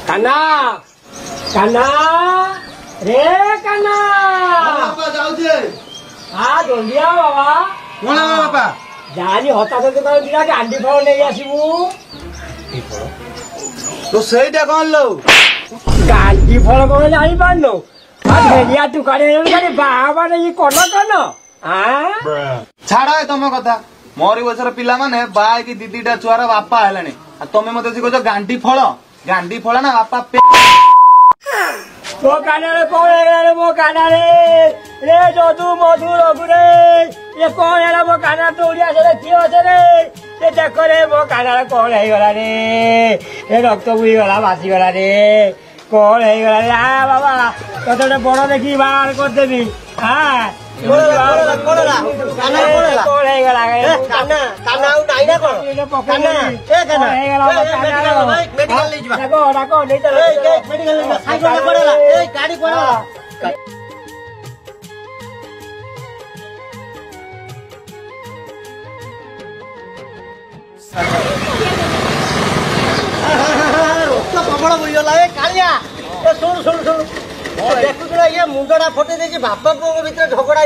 काना काना रे काना हाँ जल्दिया बाबा कौन है बापा जानी हता तो दिला गांधी फल नहीं आसबू तो सहीटा कौन लो गांधी फल कौन जानी पानो भेड़िया दुकान बाबा नहीं कौन कौन छाड़ तुम कथा मोरी बसर पिला माने बाय की दीदीटा छुआर बापा हेलानी तमे मते से कहछ गांधी फल ना बापा मो कानारे कौन है मो कानारे रे जदू मधु रघु रे ये कौन है मो काना तोड़िया से किए अछे रे ये देख रे मो कानारे कौन है गला रे ये रक्त बुई गला भासी गला रे कौन है गला रे आ बाबा तोते बड़ देखी बाहर कर देबी हां काना कौन है गला काना काना आउ नाही ना कोन काना ए काना है गला काना मेडिकल ले जिबा डाको नहीं तो मेडिकल ले साइकिल पड़ेला ए गाड़ी पड़ेला रोक प्रबल बुझला ए कालिया ए सुन सुन सुन देखु ना ये मुंडा फटे दे बापा को भीतर झगड़ा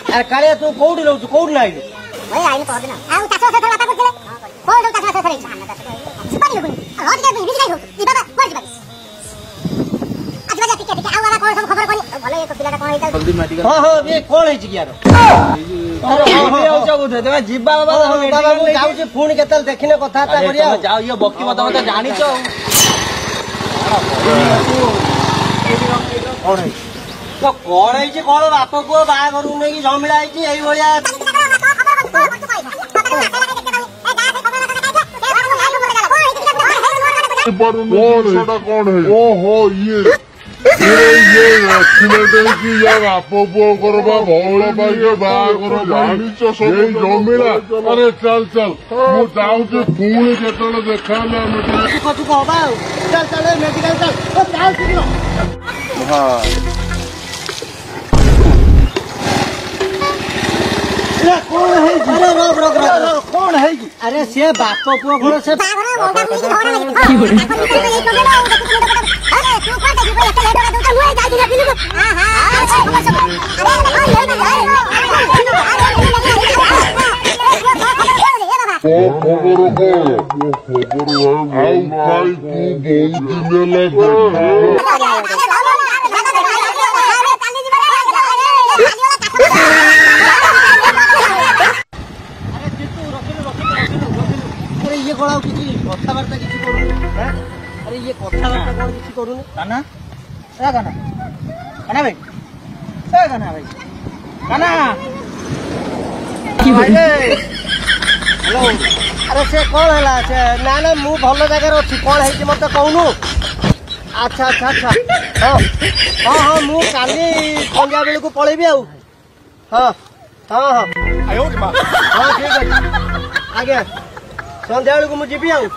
अरे कालिया तू कोउडी रहू कोउडी नाही भाई आइने पड़ देना आ चाचा से बापा को कोन दो चाचा से सामने चाचा सुपारी लोग रोज के बिजी नहीं हो ई बाबा कोन जीवा आज बजा टिके टिके आ वाला कोन सब खबर कोनी भले एक पिलाटा कोन हेता जल्दी मेडिकल हां हां ये कोन है यार अरे आउ जा बुझे तमे जीवा बाबा बाबा मु जाउ छी फोन केतल देखिने कथाटा करिया जाओ ये बक्की मत जानि छ कोन है तो कोन है जे कोन बाप को बा करू नै कि झमिला है कि एई भलिया कौन है ओहो ये एक्सीडेंट है कि यार आप करवा भौल भाई बाहर जानी सब जमीला अरे चल चल मु जाऊँ पुणी केतल देखा चल चल मेडिकल चल कौन है अरे रोक रोक रोक कौन है अरे से बाप पुओ घर से ये कौन किसी कथबार्ता किसी करूनी अरे ये कथबार्ता कौन किसी करूनी काना ए काना काना भाई ए काना भाई काना की भाई हेलो अरे से कौन हैला से ना ना मु भलो जगह रे छी कौन है कि मते कहूनु अच्छा अच्छा अच्छा हां हां हां मु काली संध्या बेले को पळेबी आउ हां हां हां आयो रे मां हां ठीक है आगे संध्या बेले को मु जीबी आउ